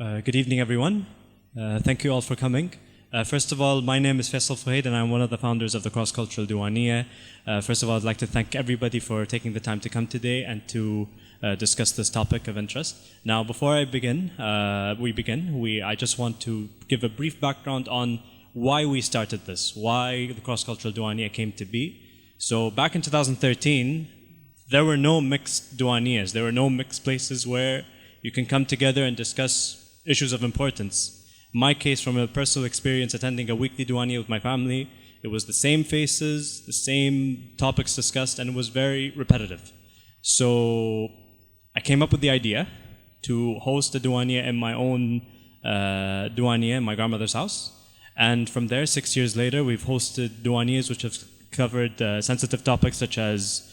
Good evening, everyone. Thank you all for coming. First of all, my name is Faisal Fuhaid, and I'm one of the founders of the cross-cultural Diwaniya. First of all, I'd like to thank everybody for taking the time to come today and to discuss this topic of interest. Now, before I begin, I just want to give a brief background on why we started this, why the cross-cultural Diwaniya came to be. So back in 2013, there were no mixed Diwaniyas. There were no mixed places where you can come together and discuss issues of importance. My case, from a personal experience attending a weekly Diwaniya with my family, it was the same faces, the same topics discussed, and it was very repetitive. So I came up with the idea to host a Diwaniya in my own Diwaniya in my grandmother's house. And from there, 6 years later, we've hosted Diwaniyas which have covered sensitive topics such as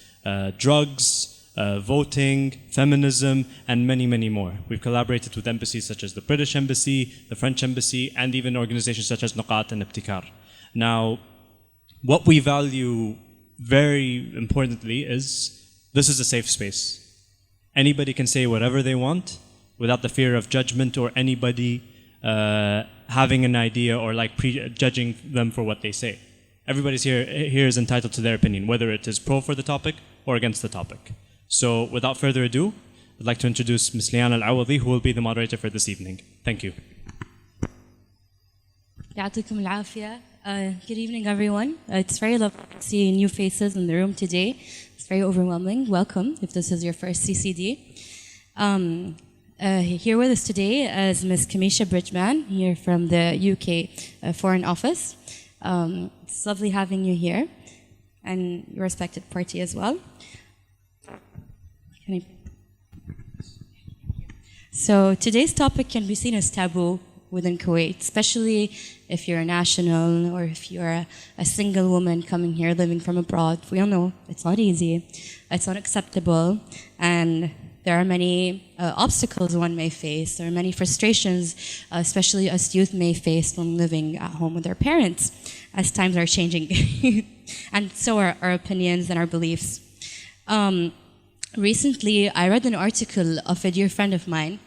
drugs, voting, feminism, and many, many more. We've collaborated with embassies such as the British Embassy, the French Embassy, and even organizations such as Nuqat and Ibtikar. Now, what we value very importantly is this is a safe space. Anybody can say whatever they want without the fear of judgment or anybody having an idea or like judging them for what they say. Everybody's here is entitled to their opinion, whether it is pro for the topic or against the topic. So without further ado, I'd like to introduce Ms. Liana Al-Awadi, who will be the moderator for this evening. Thank you. يعطيكم العافية. Good evening, everyone. It's very lovely to see new faces in the room today. It's very overwhelming. Welcome, if this is your first CCD. Here with us today is Ms. Kamisha Bridgman, here from the UK Foreign Office. It's lovely having you here, and your respected party as well. So today's topic can be seen as taboo within Kuwait, especially if you're a national or if you're a single woman coming here living from abroad. We all know it's not easy, it's not acceptable, and there are many obstacles one may face. There are many frustrations, especially us youth may face when living at home with their parents, as times are changing. And so are our opinions and our beliefs. Recently, I read an article of a dear friend of mine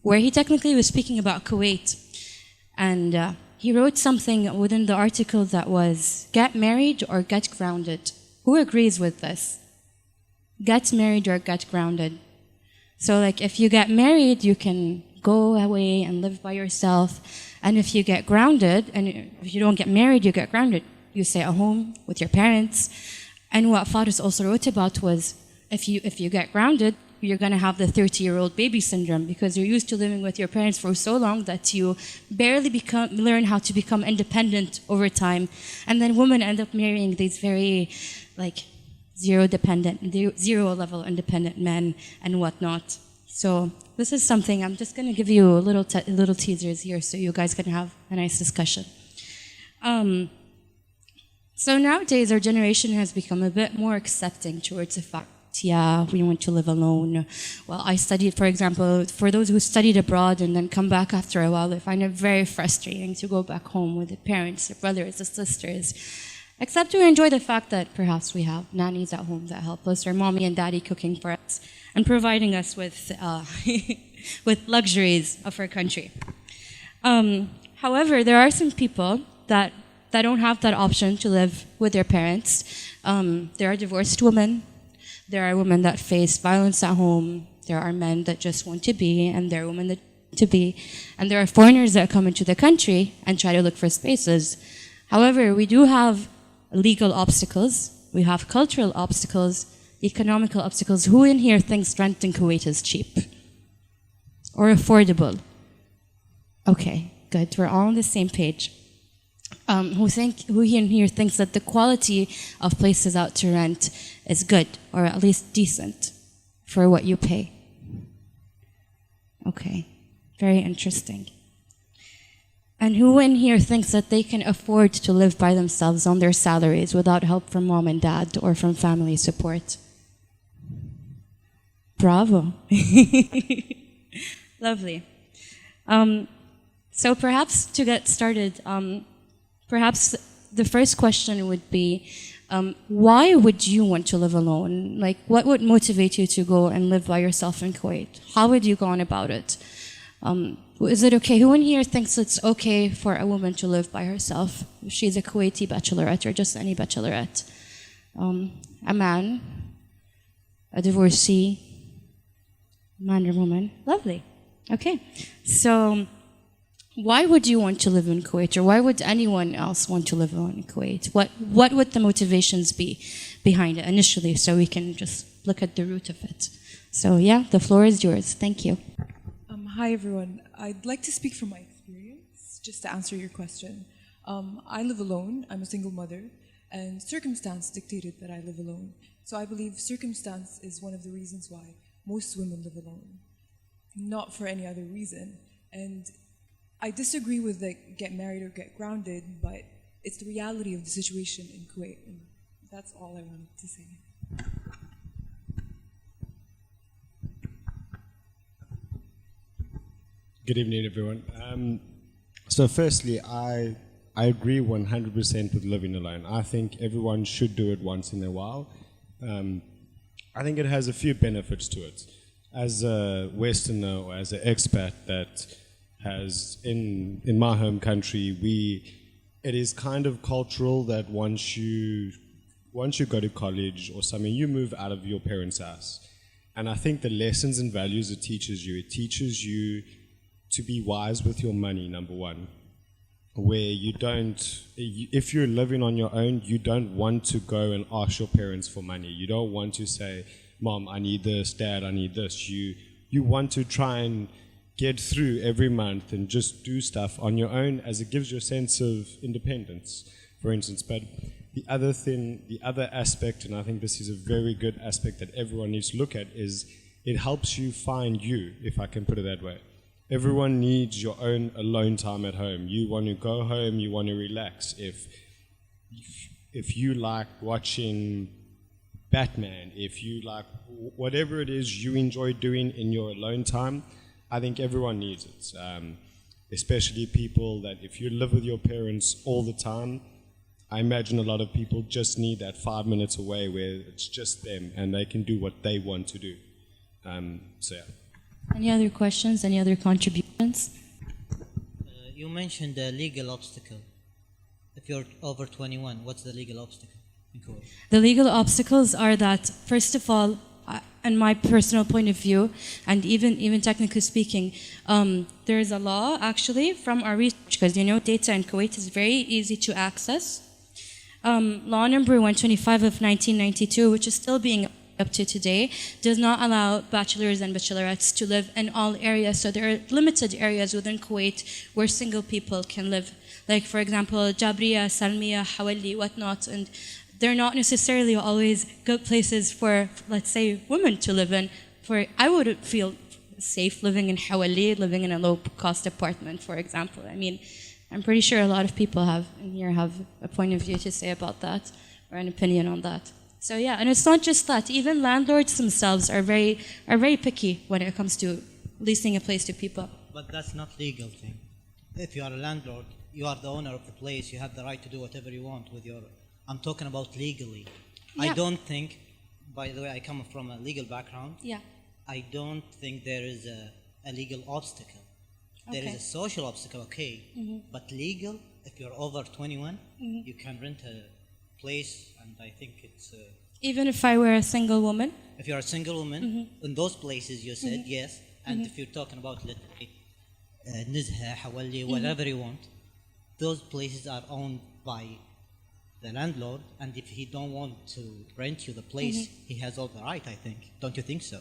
where he technically was speaking about Kuwait. And he wrote something within the article that was, get married or get grounded. Who agrees with this? Get married or get grounded. So like if you get married, you can go away and live by yourself. And if you get grounded, and if you don't get married, you get grounded. You stay at home with your parents. And what Faris also wrote about was, if you get grounded, you're going to have the 30-year-old baby syndrome because you're used to living with your parents for so long that you barely learn how to become independent over time. And then women end up marrying these very like zero-level independent men and whatnot. So this is something, I'm just going to give you little teasers here so you guys can have a nice discussion. So nowadays, our generation has become a bit more accepting towards the fact, yeah, we want to live alone. Well, I studied, for example, for those who studied abroad and then come back after a while, they find it very frustrating to go back home with the parents, the brothers, the sisters. Except we enjoy the fact that perhaps we have nannies at home that help us, or mommy and daddy cooking for us and providing us with, with luxuries of our country. However, there are some people that don't have that option to live with their parents. There are divorced women. There are women that face violence at home. There are men that just want to be, and there are women that to be. And there are foreigners that come into the country and try to look for spaces. However, we do have legal obstacles. We have cultural obstacles, economical obstacles. Who in here thinks rent in Kuwait is cheap or affordable? Okay, good. We're all on the same page. Who in here thinks that the quality of places out to rent is good, or at least decent, for what you pay? Okay, very interesting. And who in here thinks that they can afford to live by themselves on their salaries without help from mom and dad or from family support? Bravo. Lovely. So perhaps to get started, perhaps the first question would be, why would you want to live alone? Like, what would motivate you to go and live by yourself in Kuwait? How would you go on about it? Is it okay? Who in here thinks it's okay for a woman to live by herself? If she's a Kuwaiti bachelorette or just any bachelorette. A man, a divorcee, man or woman. Lovely. Okay. So, why would you want to live in Kuwait, or why would anyone else want to live in Kuwait? What would the motivations be behind it initially, so we can just look at the root of it? So yeah, the floor is yours. Thank you. Hi everyone. I'd like to speak from my experience, just to answer your question. I live alone. I'm a single mother, and circumstance dictated that I live alone. So I believe circumstance is one of the reasons why most women live alone, not for any other reason. And I disagree with the get married or get grounded, but it's the reality of the situation in Kuwait, and that's all I wanted to say. Good evening, everyone. So firstly, I agree 100% with living alone. I think everyone should do it once in a while. I think it has a few benefits to it. As a Westerner or as an expat that has, in my home country, it is kind of cultural that once you go to college or something, you move out of your parents' house. And I think the lessons and values it teaches you to be wise with your money, number one, where if you're living on your own, you don't want to go and ask your parents for money. You don't want to say, Mom, I need this, Dad, I need this. You want to try and get through every month and just do stuff on your own, as it gives you a sense of independence, for instance. But the other aspect, and I think this is a very good aspect that everyone needs to look at, is it helps you find you, if I can put it that way. Everyone needs your own alone time at home. You want to go home, you want to relax. If you like watching Batman, if you like whatever it is you enjoy doing in your alone time, I think everyone needs it. Especially people that if you live with your parents all the time, I imagine a lot of people just need that 5 minutes away where it's just them and they can do what they want to do. So yeah. Any other questions? Any other contributions? You mentioned the legal obstacle. If you're over 21, what's the legal obstacle in Kuwait? The legal obstacles are that, first of all, in my personal point of view, and even technically speaking, there is a law actually from our research, because data in Kuwait is very easy to access. Law number 125 of 1992, which is still being up to today, does not allow bachelors and bachelorettes to live in all areas. So there are limited areas within Kuwait where single people can live. Like, for example, Jabriya, Salmiya, Hawali, whatnot. And they're not necessarily always good places for, let's say, women to live in. I wouldn't feel safe living in Hawali, living in a low-cost apartment, for example. I mean, I'm pretty sure a lot of people in here have a point of view to say about that, or an opinion on that. So yeah, and it's not just that. Even landlords themselves are very picky when it comes to leasing a place to people. But that's not legal thing. If you are a landlord, you are the owner of the place. You have the right to do whatever you want with your. I'm talking about legally. Yeah. I don't think. By the way, I come from a legal background. Yeah. I don't think there is a legal obstacle. Okay. There is a social obstacle, okay. Mm-hmm. But legal, if you're over 21, you can rent a place, and I think it's... Even if I were a single woman? If you're a single woman, in those places you said, yes. And if you're talking about, let's say, Nizha, Hawali, whatever you want, those places are owned by the landlord, and if he don't want to rent you the place, he has all the right, I think. Don't you think so?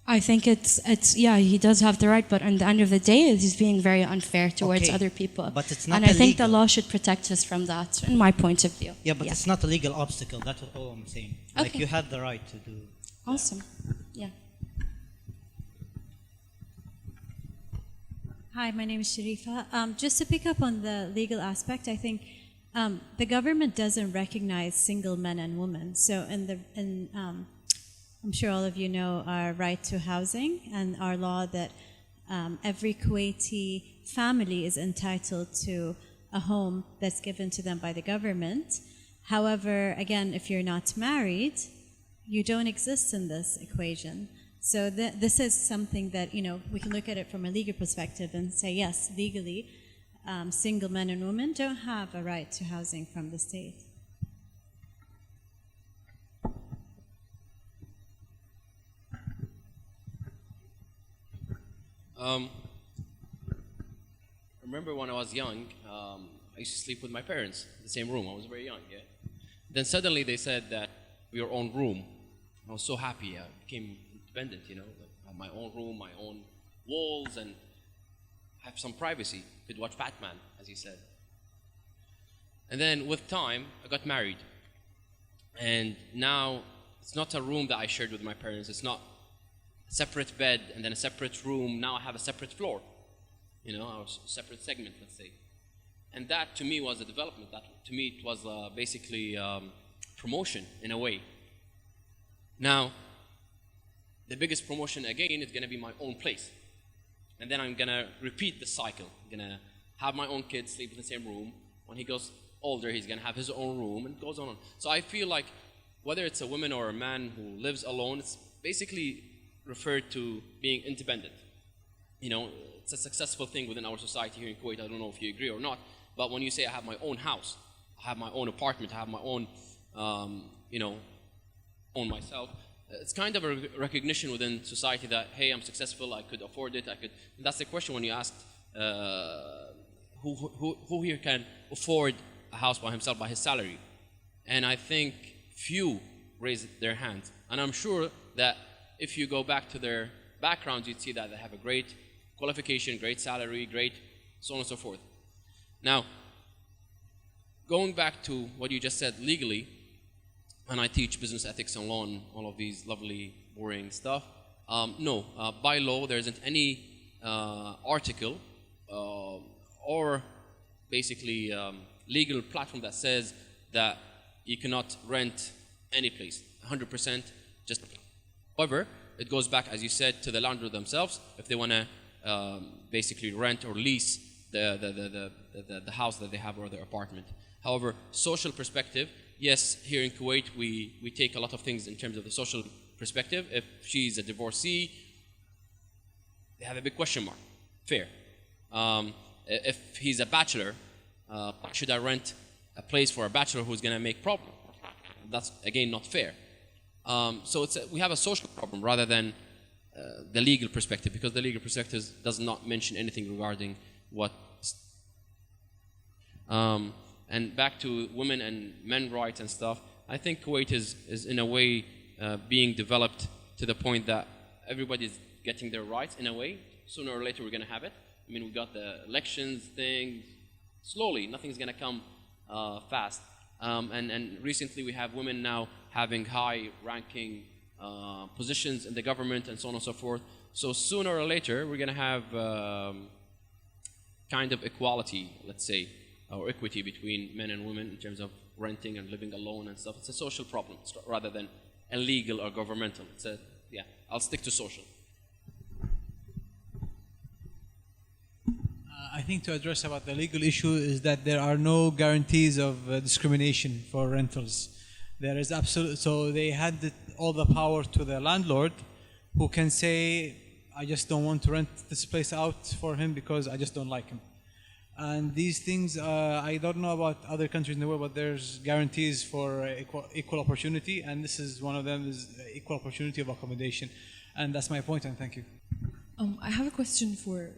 I think it's yeah, he does have the right, but at the end of the day, he's being very unfair towards other people. But it's not and I think the law should protect us from that, in my point of view. Yeah, but it's not a legal obstacle. That's all I'm saying. Okay. Like, you have the right to do. Awesome. Yeah. Hi, my name is Sharifa. Just to pick up on the legal aspect, I think the government doesn't recognize single men and women. So I'm sure all of you know our right to housing and our law that every Kuwaiti family is entitled to a home that's given to them by the government. However, again, if you're not married, you don't exist in this equation. So this is something that, we can look at it from a legal perspective and say, yes, legally, single men and women don't have a right to housing from the state. I remember when I was young, I used to sleep with my parents in the same room. I was very young, yeah. Then suddenly they said that your own room. I was so happy. I became independent, like I had my own room, my own walls, and have some privacy. Could watch Batman, as you said. And then with time, I got married. And now it's not a room that I shared with my parents. It's not a separate bed and then a separate room. Now I have a separate floor, a separate segment, let's say. And that to me was a development. That to me it was basically promotion in a way. Now, the biggest promotion again is going to be my own place. And then I'm going to repeat the cycle. I'm going to have my own kids sleep in the same room. When he goes older, he's going to have his own room, and it goes on. So I feel like whether it's a woman or a man who lives alone, it's basically referred to being independent. It's a successful thing within our society here in Kuwait. I don't know if you agree or not, but when you say I have my own house, I have my own apartment, I have my own, own myself, it's kind of a recognition within society that, hey, I'm successful, I could afford it, And that's the question when you asked who here can afford a house by himself, by his salary. And I think few raise their hands. And I'm sure that if you go back to their backgrounds, you'd see that they have a great qualification, great salary, great so on and so forth. Now, going back to what you just said legally, and I teach business ethics and law and all of these lovely, boring stuff. No, by law, there isn't any article or basically legal platform that says that you cannot rent any place, 100%. However, it goes back, as you said, to the landlord themselves if they want to basically rent or lease the house that they have or their apartment. However, social perspective. Yes, here in Kuwait, we take a lot of things in terms of the social perspective. If she's a divorcee, they have a big question mark. Fair. If he's a bachelor, should I rent a place for a bachelor who's going to make problem? That's, again, not fair. So we have a social problem rather than the legal perspective, because the legal perspective does not mention anything regarding what... and back to women and men rights and stuff, I think Kuwait is in a way being developed to the point that everybody's getting their rights in a way. Sooner or later we're going to have it. I mean, we got the elections thing. Slowly, nothing's going to come fast. And recently we have women now having high-ranking positions in the government and so on and so forth. So sooner or later we're going to have kind of equality, let's say, or equity between men and women in terms of renting and living alone and stuff. It's a social problem rather than a legal or governmental. I'll stick to social. I think to address about the legal issue is that there are no guarantees of discrimination for rentals. There is absolute, so they had all the power to the landlord, who can say, I just don't want to rent this place out for him because I just don't like him. And these things, I don't know about other countries in the world, but there's guarantees for equal opportunity, and this is one of them, is equal opportunity of accommodation. And that's my point, and thank you. I have a question for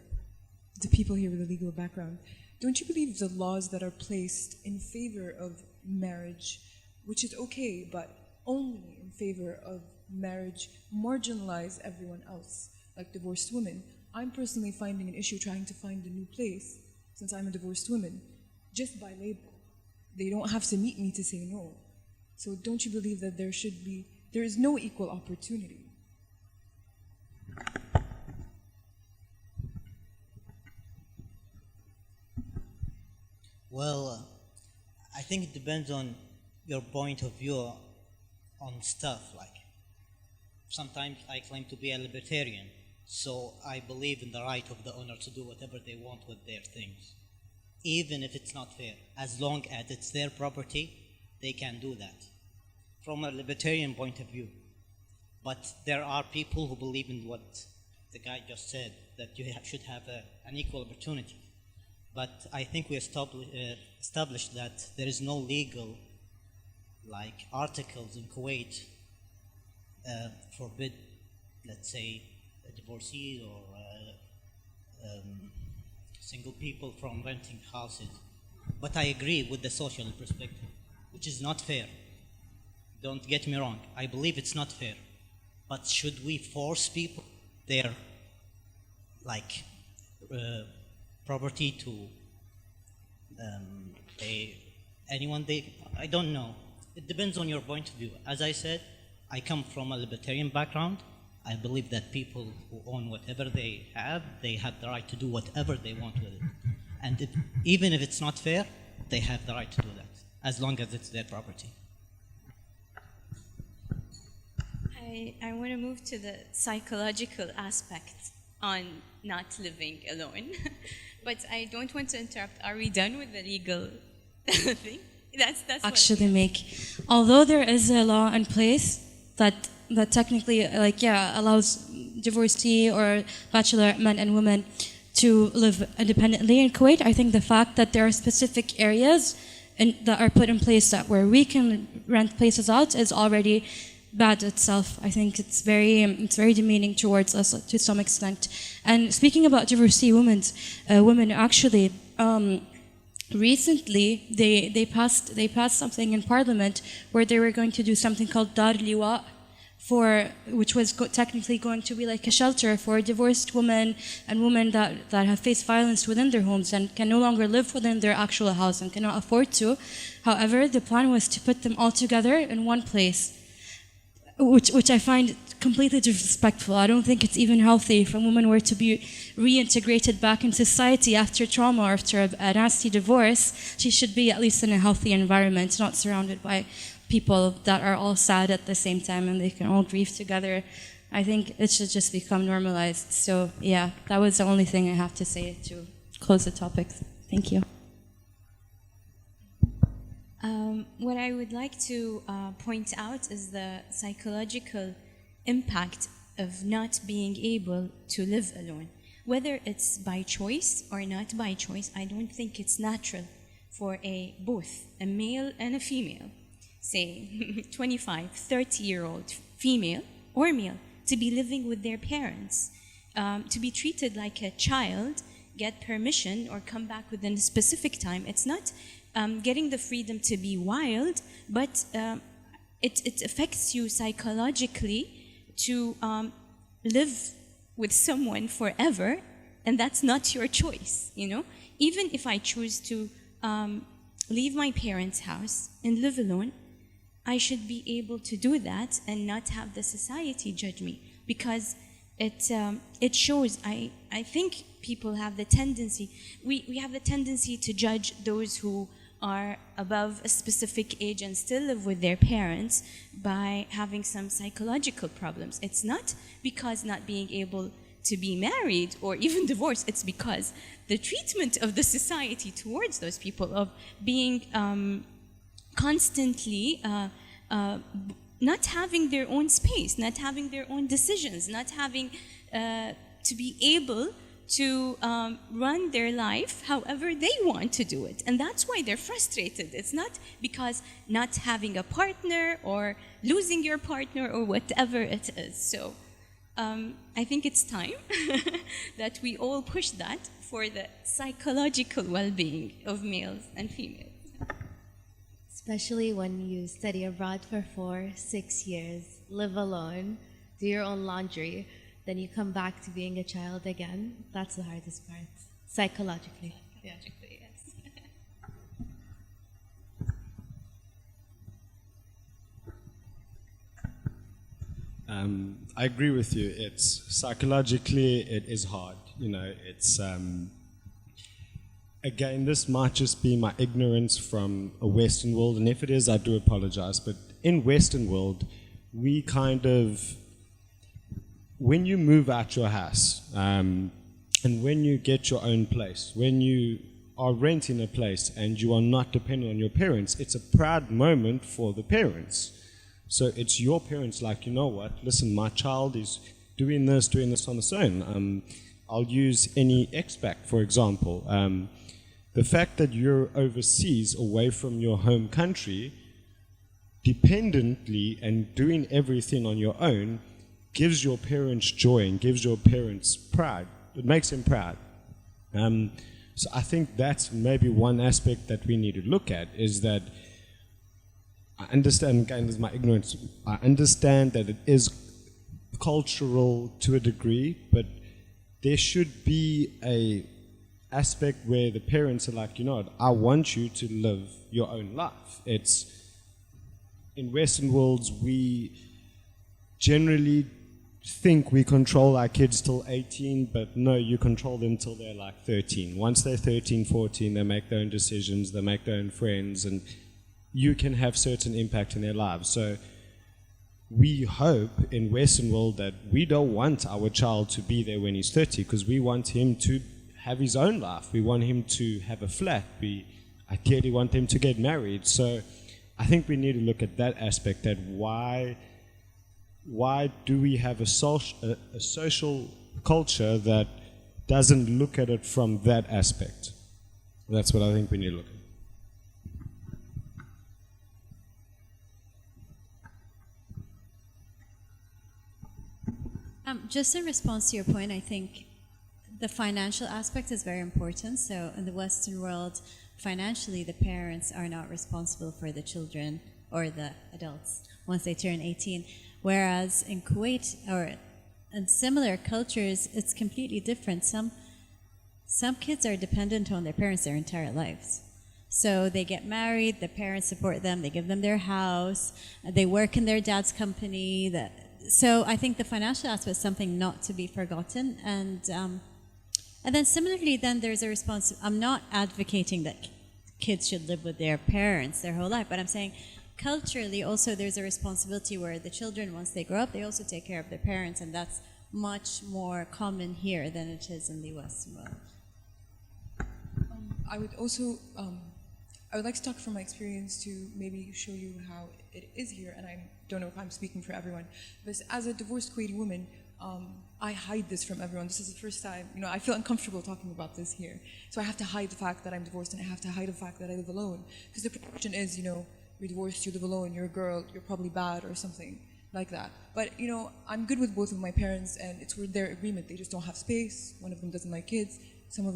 the people here with a legal background. Don't you believe the laws that are placed in favor of marriage, which is okay, but only in favor of marriage, marginalize everyone else, like divorced women? I'm personally finding an issue trying to find a new place, since I'm a divorced woman, just by label. They don't have to meet me to say no. So don't you believe that there is no equal opportunity? Well, I think it depends on your point of view on stuff. Like, sometimes I claim to be a libertarian, so I believe in the right of the owner to do whatever they want with their things, even if it's not fair. As long as it's their property, they can do that, from a libertarian point of view. But there are people who believe in what the guy just said, that you should have an equal opportunity. But I think we established that there is no legal articles in Kuwait forbid, let's say, divorcees or single people from renting houses. But I agree with the social perspective, which is not fair. Don't get me wrong. I believe it's not fair. But should we force people their property to anyone I don't know. It depends on your point of view. As I said, I come from a libertarian background. I believe that people who own whatever they have the right to do whatever they want with it. And even if it's not fair, they have the right to do that, as long as it's their property. I want to move to the psychological aspect on not living alone. But I don't want to interrupt. Are we done with the legal thing? That's actually make. Although there is a law in place that technically allows divorcee or bachelor men and women to live independently in Kuwait, I think the fact that there are specific areas that are put in place where we can rent places out is already bad itself. I think it's very demeaning towards us to some extent. And speaking about divorcee women actually, recently they passed something in Parliament where they were going to do something called Dar Liwa, which was technically going to be like a shelter for divorced women and women that have faced violence within their homes and can no longer live within their actual house and cannot afford to. However, the plan was to put them all together in one place, which I find completely disrespectful. I don't think it's even healthy if a woman were to be reintegrated back in society after trauma or after a nasty divorce. She should be at least in a healthy environment, not surrounded by people that are all sad at the same time and they can all grieve together. I think it should just become normalized. So yeah, that was the only thing I have to say to close the topic. Thank you. What I would like to point out is the psychological impact of not being able to live alone. Whether it's by choice or not by choice, I don't think it's natural for both a male and a female, say 25, 30-year-old female or male, to be living with their parents, to be treated like a child, get permission or come back within a specific time. It's not getting the freedom to be wild, but it affects you psychologically to live with someone forever, and that's not your choice, you know? Even if I choose to leave my parents' house and live alone, I should be able to do that and not have the society judge me, because it shows, I think people have the tendency, we have the tendency to judge those who are above a specific age and still live with their parents by having some psychological problems. It's not because not being able to be married or even divorced, it's because the treatment of the society towards those people, of being constantly not having their own space, not having their own decisions, not having to be able to run their life however they want to do it. And that's why they're frustrated. It's not because not having a partner or losing your partner or whatever it is. So I think it's time that we all push that for the psychological well-being of males and females. Especially when you study abroad for 4-6 years, live alone, do your own laundry, then you come back to being a child again. That's the hardest part, psychologically. Psychologically, yes. I agree with you. It's psychologically, it is hard. You know, it's again, this might just be my ignorance from a Western world, and if it is, I do apologize. But in Western world, we kind of, when you move out your house, and when you get your own place, when you are renting a place and you are not dependent on your parents, it's a proud moment for the parents. So it's your parents like, you know what, listen, my child is doing this on its own. I'll use any expat, for example. The fact that you're overseas, away from your home country, dependently and doing everything on your own, gives your parents joy and gives your parents pride. It makes them proud. So I think that's maybe one aspect that we need to look at, is that I understand, again, this is my ignorance, I understand that it is cultural to a degree, but there should be a aspect where the parents are like, you know what, I want you to live your own life. It's, in Western worlds, we generally think we control our kids till 18, but no, you control them till they're like 13. Once they're 13, 14, they make their own decisions, they make their own friends, and you can have certain impact in their lives. So we hope in Western world that we don't want our child to be there when he's 30, because we want him to have his own life. We want him to have a flat. We ideally want him to get married. So I think we need to look at that aspect, that why do we have a social culture that doesn't look at it from that aspect? That's what I think we need to look at. Just in response to your point, I think the financial aspect is very important. So in the Western world, financially, the parents are not responsible for the children or the adults once they turn 18. Whereas in Kuwait or in similar cultures, it's completely different. Some kids are dependent on their parents their entire lives. So they get married, the parents support them, they give them their house, they work in their dad's company. So I think the financial aspect is something not to be forgotten. And then similarly, then there's a response. I'm not advocating that kids should live with their parents their whole life, but I'm saying culturally also there's a responsibility where the children, once they grow up, they also take care of their parents, and that's much more common here than it is in the Western world. I would also, I would like to talk from my experience to maybe show you how it is here, and I don't know if I'm speaking for everyone, but as a divorced Kuwaiti woman, I hide this from everyone. This is the first time, I feel uncomfortable talking about this here. So I have to hide the fact that I'm divorced, and I have to hide the fact that I live alone. Because the perception is, you're divorced, you live alone, you're a girl, you're probably bad or something like that. But, I'm good with both of my parents, and it's with their agreement. They just don't have space. One of them doesn't like kids. One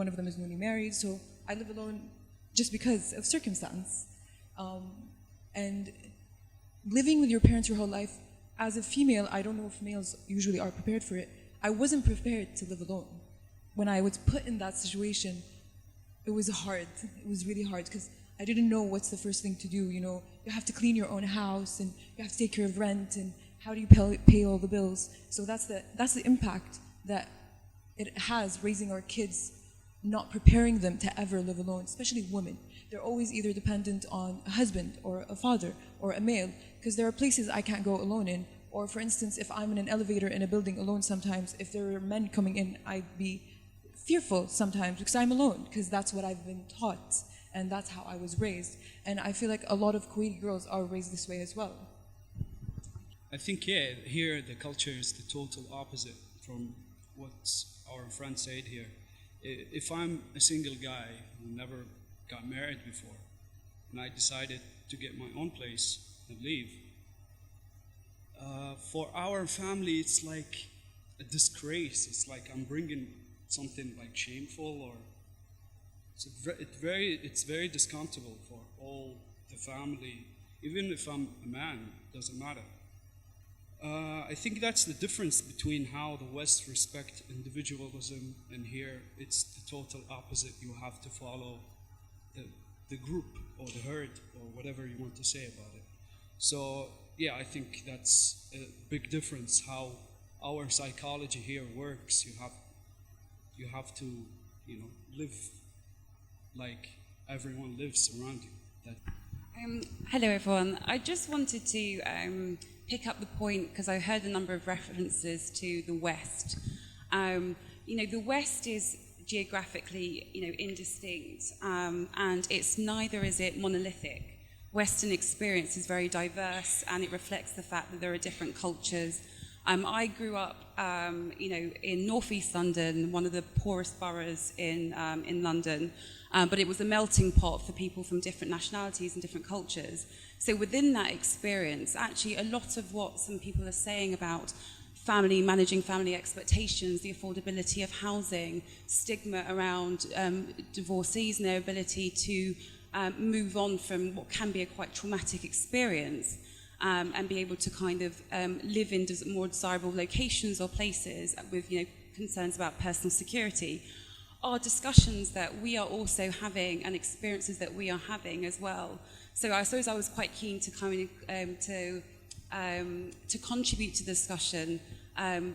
of them is newly married. So I live alone just because of circumstance. And living with your parents your whole life, as a female, I don't know if males usually are prepared for it. I wasn't prepared to live alone. When I was put in that situation, it was hard. It was really hard because I didn't know what's the first thing to do. You have to clean your own house, and you have to take care of rent, and how do you pay all the bills? So that's the impact that it has, raising our kids, not preparing them to ever live alone, especially women. They're always either dependent on a husband or a father or a male, because there are places I can't go alone in. Or for instance, if I'm in an elevator in a building alone sometimes, if there are men coming in, I'd be fearful sometimes because I'm alone, because that's what I've been taught, and that's how I was raised. And I feel like a lot of Kuwaiti girls are raised this way as well. I think, here the culture is the total opposite from what our friend said here. If I'm a single guy who never got married before, and I decided to get my own place and leave, for our family it's like a disgrace. It's like I'm bringing something like shameful, or it's very discomfortable for all the family. Even if I'm a man, it doesn't matter. I think that's the difference between how the West respect individualism, and here it's the total opposite. You have to follow the group or the herd or whatever you want to say about it. So I think that's a big difference how our psychology here works. You have to live like everyone lives around you. Hello everyone. I just wanted to pick up the point, because I heard a number of references to the West. The West is geographically, indistinct, and it's neither is it monolithic. Western experience is very diverse, and it reflects the fact that there are different cultures. I grew up, in northeast London, one of the poorest boroughs in London, but it was a melting pot for people from different nationalities and different cultures. So within that experience, actually, a lot of what some people are saying about managing family expectations, the affordability of housing, stigma around divorcees and their ability to move on from what can be a quite traumatic experience, and be able to kind of live in more desirable locations or places with concerns about personal security, are discussions that we are also having and experiences that we are having as well. So I suppose I was quite keen to kind of to contribute to the discussion,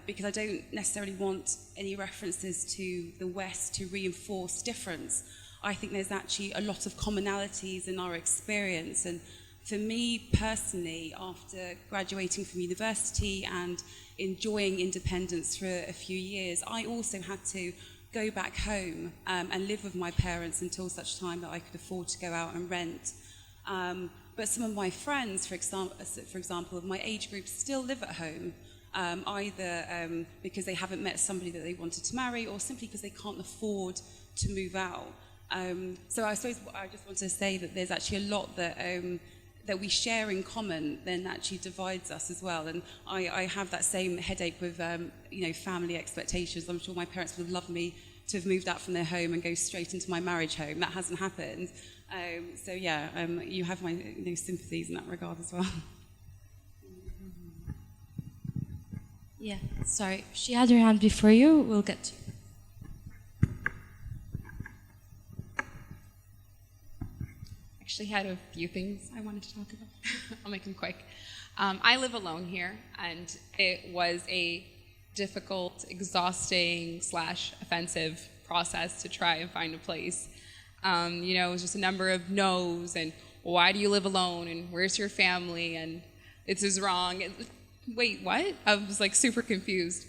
because I don't necessarily want any references to the West to reinforce difference. I think there's actually a lot of commonalities in our experience. And for me personally, after graduating from university and enjoying independence for a few years, I also had to go back home and live with my parents until such time that I could afford to go out and rent. But some of my friends, for example, of my age group, still live at home, either because they haven't met somebody that they wanted to marry, or simply because they can't afford to move out. So I suppose I just want to say that there's actually a lot that we share in common then actually divides us as well. And I have that same headache with family expectations. I'm sure my parents would love me to have moved out from their home and go straight into my marriage home. That hasn't happened. So yeah, you have my sympathies in that regard as well. Yeah, sorry. She had her hand before you. We'll get to you. Actually had a few things I wanted to talk about. I'll make them quick. I live alone here, and it was a difficult, exhausting / offensive process to try and find a place. It was just a number of no's, and why do you live alone, and where's your family, and this is wrong. Wait, what? I was like super confused.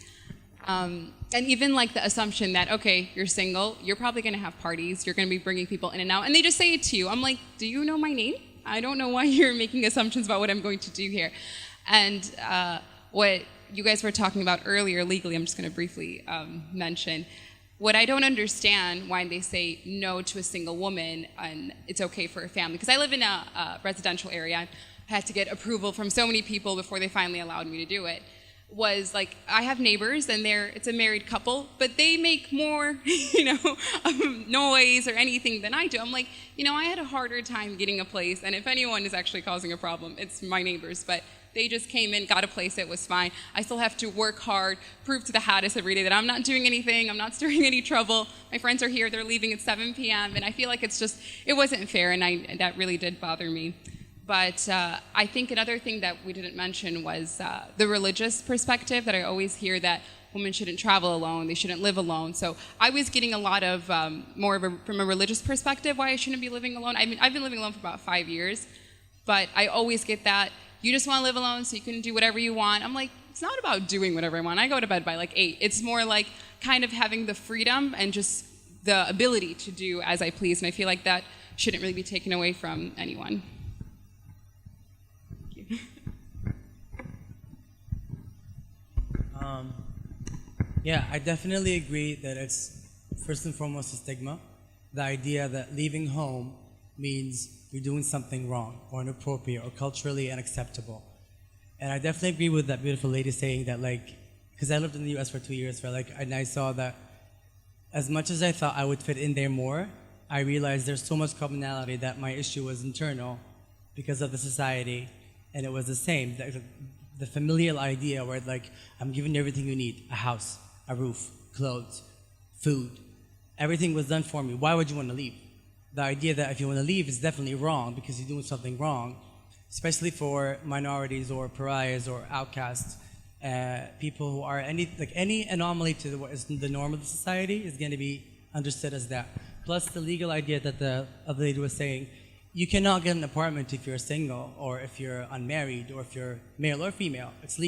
And even like the assumption that, okay, you're single, you're probably going to have parties, you're going to be bringing people in and out, and they just say it to you. I'm like, do you know my name? I don't know why you're making assumptions about what I'm going to do here. And what you guys were talking about earlier legally, I'm just going to briefly mention, what I don't understand why they say no to a single woman and it's okay for a family, because I live in a residential area. I had to get approval from so many people before they finally allowed me to do it. Was like, I have neighbors and it's a married couple, but they make more, noise or anything than I do. I'm like, I had a harder time getting a place, and if anyone is actually causing a problem, it's my neighbors, but they just came in, got a place, it was fine. I still have to work hard, prove to the Haddis every day that I'm not doing anything, I'm not stirring any trouble. My friends are here, they're leaving at 7 p.m., and I feel like it wasn't fair, and that really did bother me. But I think another thing that we didn't mention was the religious perspective, that I always hear that women shouldn't travel alone, they shouldn't live alone. So I was getting a lot of from a religious perspective why I shouldn't be living alone. I've been living alone for about 5 years, but I always get that, you just want to live alone so you can do whatever you want. I'm like, it's not about doing whatever I want. I go to bed by like 8. It's more like kind of having the freedom and just the ability to do as I please. And I feel like that shouldn't really be taken away from anyone. Yeah, I definitely agree that it's first and foremost a stigma. The idea that leaving home means you're doing something wrong or inappropriate or culturally unacceptable. And I definitely agree with that beautiful lady saying that, because I lived in the US for 2 years, and I saw that as much as I thought I would fit in there more, I realized there's so much commonality that my issue was internal because of the society, and it was the same. The familial idea where I'm giving you everything you need, a house, a roof, clothes, food. Everything was done for me. Why would you want to leave? The idea that if you want to leave is definitely wrong because you're doing something wrong, especially for minorities or pariahs or outcasts, people who are any anomaly to what is the norm of the society is going to be understood as that. Plus the legal idea that the other lady was saying, you cannot get an apartment if you're single or if you're unmarried or if you're male or female. It's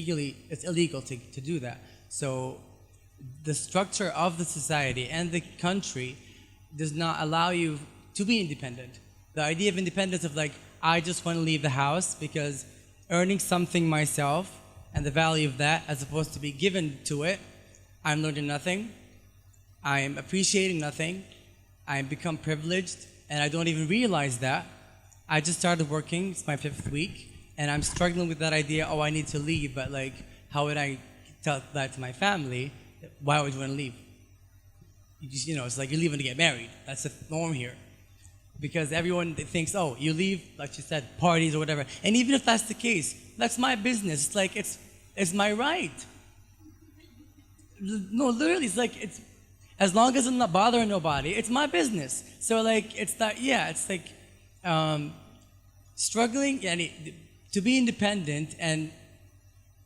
illegal to do that. So the structure of the society and the country does not allow you to be independent. The idea of independence of I just want to leave the house because earning something myself and the value of that as opposed to be given to it, I'm learning nothing. I'm appreciating nothing. I become privileged and I don't even realize that. I just started working, it's my 5th week, and I'm struggling with that idea, oh, I need to leave, but like, how would I tell that to my family? Why would you want to leave? It's like you're leaving to get married. That's the norm here. Because everyone thinks, oh, you leave, like you said, parties or whatever. And even if that's the case, that's my business. It's like, it's my right. No, literally, it's like, as long as I'm not bothering nobody, it's my business. So like, it's like struggling, to be independent and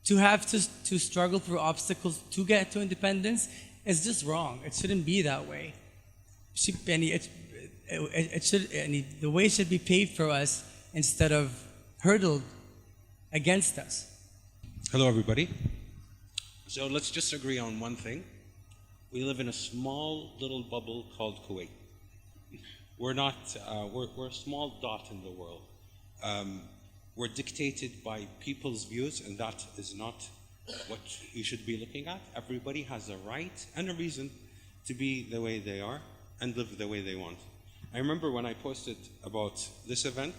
to have to struggle through obstacles to get to independence is just wrong. It shouldn't be that way. The way should be paved for us instead of hurdled against us. Hello, everybody. So let's just agree on one thing. We live in a small little bubble called Kuwait. We're not. We're a small dot in the world. We're dictated by people's views, and that is not what you should be looking at. Everybody has a right and a reason to be the way they are and live the way they want. I remember when I posted about this event,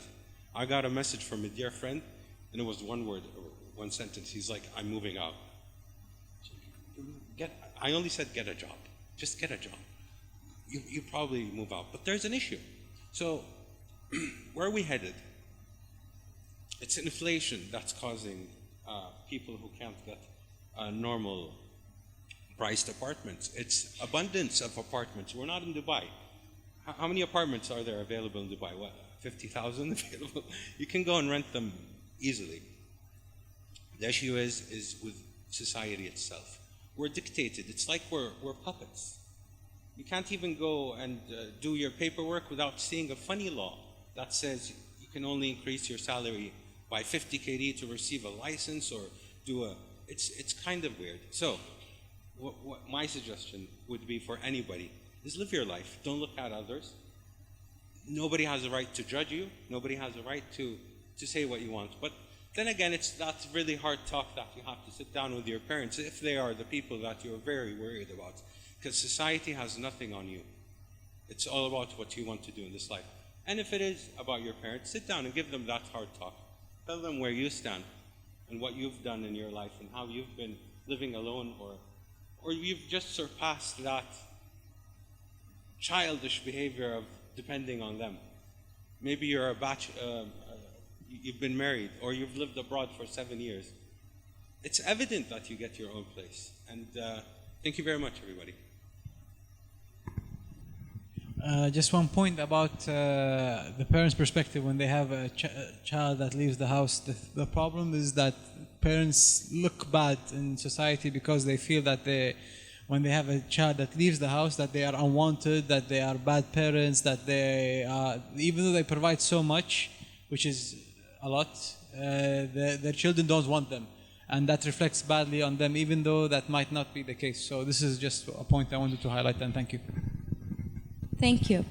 I got a message from a dear friend, and it was one word, one sentence. He's like, I'm moving out. I only said get a job. Just get a job. You probably move out. But there's an issue. So where are we headed? It's inflation that's causing people who can't get normal priced apartments. It's abundance of apartments. We're not in Dubai. How many apartments are there available in Dubai? What, 50,000 available? You can go and rent them easily. The issue is with society itself. We're dictated. It's like we're puppets. You can't even go and do your paperwork without seeing a funny law that says you can only increase your salary by 50 KD to receive a license or do a... It's kind of weird. So what my suggestion would be for anybody is live your life. Don't look at others. Nobody has a right to judge you. Nobody has a right to say what you want. But then again, it's that really hard talk that you have to sit down with your parents if they are the people that you're very worried about. Because society has nothing on you. It's all about what you want to do in this life. And if it is about your parents, sit down and give them that hard talk. Tell them where you stand and what you've done in your life and how you've been living alone or you've just surpassed that childish behavior of depending on them. Maybe you're you've been married or you've lived abroad for 7 years. It's evident that you get your own place. And thank you very much, everybody. Just one point about the parents' perspective when they have a child that leaves the house. The problem is that parents look bad in society because they feel that when they have a child that leaves the house, that they are unwanted, that they are bad parents, that they even though they provide so much, which is a lot, their children don't want them. And that reflects badly on them, even though that might not be the case. So this is just a point I wanted to highlight, and thank you. Thank you.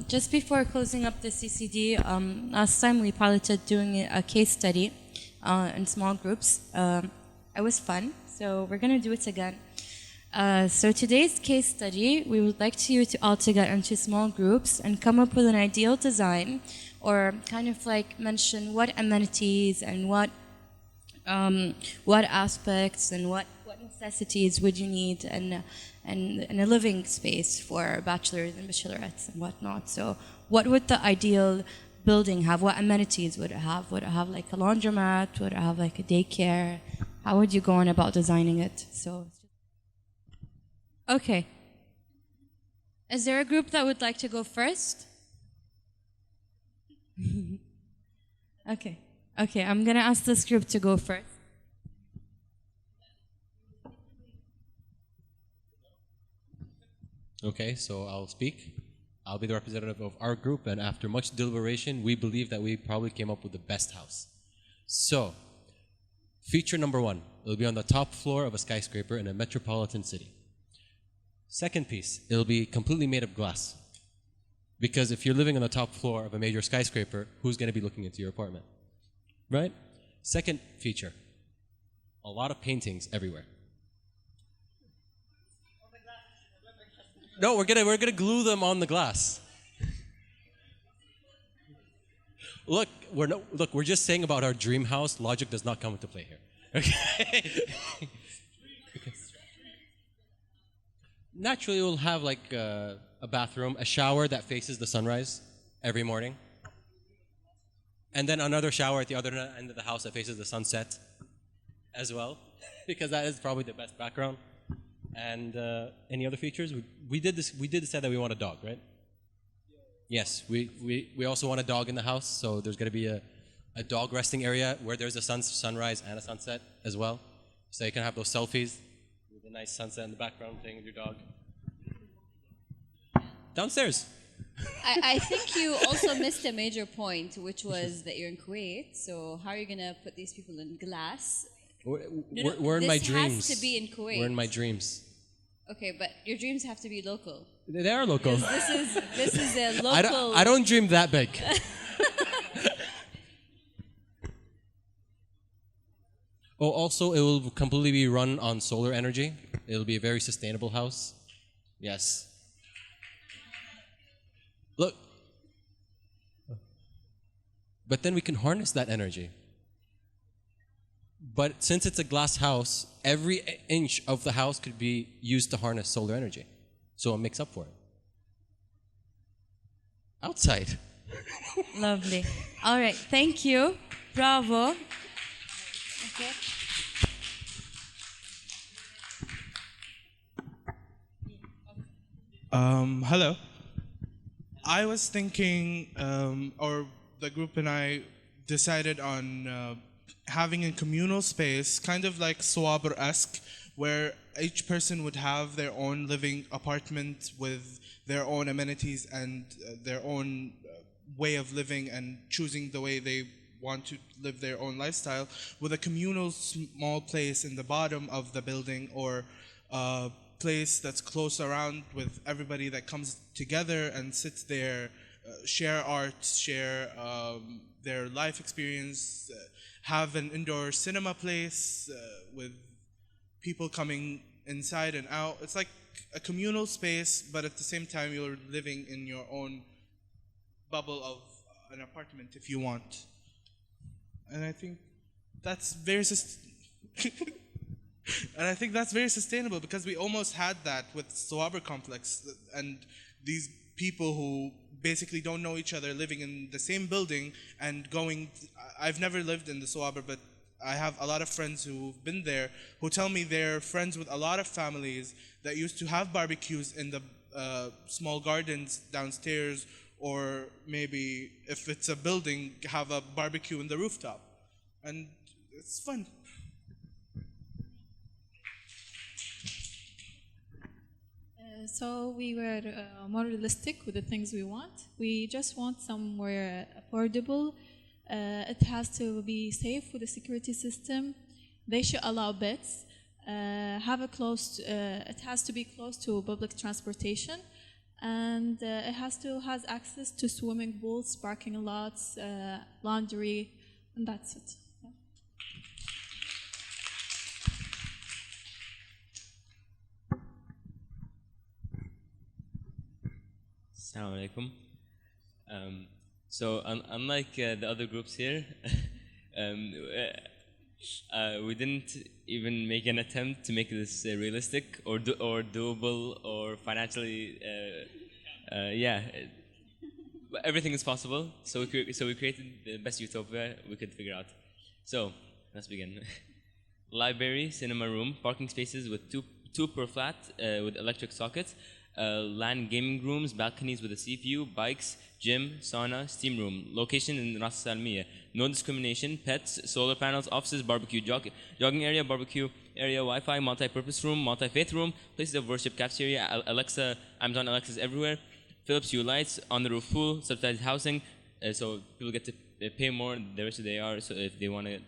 Just before closing up the CCD, last time we piloted doing a case study in small groups. It was fun, so we're going to do it again. So today's case study, we would like you to all to get into small groups and come up with an ideal design, or kind of like mention what amenities and what aspects and what necessities would you need and a living space for bachelors and bachelorettes and whatnot. So what would the ideal building have? What amenities would it have? Would it have like a laundromat? Would it have like a daycare? How would you go on about designing it? So, okay. Is there a group that would like to go first? Okay. Okay, I'm going to ask this group to go first. Okay, so I'll speak. I'll be the representative of our group, and after much deliberation, we believe that we probably came up with the best house. So, feature number 1, it'll be on the top floor of a skyscraper in a metropolitan city. Second piece, it'll be completely made of glass. Because if you're living on the top floor of a major skyscraper, who's going to be looking into your apartment? Right? Second feature, a lot of paintings everywhere. No, we're gonna glue them on the glass. Look, we're just saying about our dream house. Logic does not come into play here. Okay. Naturally, we'll have like a bathroom, a shower that faces the sunrise every morning, and then another shower at the other end of the house that faces the sunset as well, because that is probably the best background. And any other features? We did decide that we want a dog, right? Yes, we also want a dog in the house, so there's going to be a dog resting area where there's a sunrise and a sunset as well. So you can have those selfies with a nice sunset in the background playing with your dog. Downstairs. I think you also missed a major point, which was that you're in Kuwait. So how are you going to put these people in glass? We're in my dreams. This has to be in Kuwait. We're in my dreams. Okay, but your dreams have to be local. They are local. This is a local. I don't dream that big. Oh, also, it will completely be run on solar energy. It'll be a very sustainable house. Yes. Look. But then we can harness that energy. But since it's a glass house, every inch of the house could be used to harness solar energy. So it makes up for it. Outside. Lovely. All right, thank you. Bravo. Okay. Hello. I was thinking, or the group and I decided on having a communal space, kind of like Swabber-esque, where each person would have their own living apartment with their own amenities and their own way of living and choosing the way they want to live their own lifestyle, with a communal small place in the bottom of the building, or a place that's close around with everybody that comes together and sits there, share art, share their life experience, have an indoor cinema place with people coming inside and out. It's like a communal space, but at the same time you're living in your own bubble of an apartment if you want. And I think that's very sustainable, because we almost had that with Swabber complex, and these people who basically don't know each other living in the same building and going. I've never lived in the Swabber, but I have a lot of friends who've been there who tell me they're friends with a lot of families that used to have barbecues in the small gardens downstairs, or maybe if it's a building, have a barbecue in the rooftop. And it's fun. So we were more realistic with the things we want. We just want somewhere affordable. It has to be safe with the security system. They should allow beds. It has to be close to public transportation, and it has access to swimming pools, parking lots, laundry, and that's it. Assalamu alaikum. So unlike the other groups here, we didn't even make an attempt to make this realistic or doable or financially. But everything is possible. So we created the best utopia we could figure out. So let's begin. Library, cinema room, parking spaces with two per flat with electric sockets. LAN gaming rooms, balconies with a sea view, bikes, gym, sauna, steam room. Location in Ras Al Salmiya. No discrimination, pets, solar panels, offices, barbecue, jogging area, barbecue area, Wi-Fi, multi-purpose room, multi-faith room, places of worship, cafeteria, Alexa, Amazon Alexas everywhere, Philips Hue lights, on-the-roof pool, subsidized housing, so people get to pay more the rest of the AR, so if they want to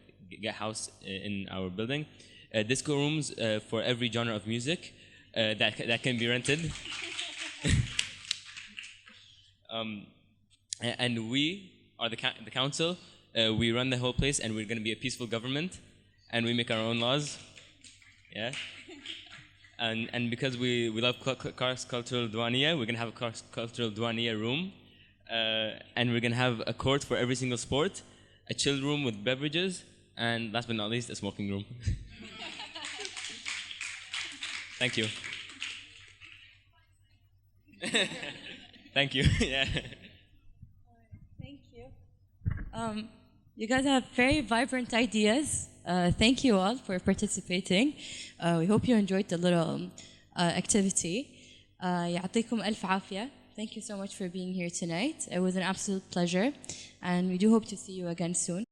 get house in our building. Disco rooms for every genre of music. That can be rented. And we are the council. We run the whole place, and we're going to be a peaceful government, and we make our own laws. Yeah. And because we love cross-cultural Diwaniya, we're going to have a cross-cultural Diwaniya room, and we're going to have a court for every single sport, a chill room with beverages, and last but not least, a smoking room. Thank you. Thank you. Yeah. Thank you. You guys have very vibrant ideas. Thank you all for participating. We hope you enjoyed the little activity. يعطيكم ألف عافية. Thank you so much for being here tonight. It was an absolute pleasure, and we do hope to see you again soon.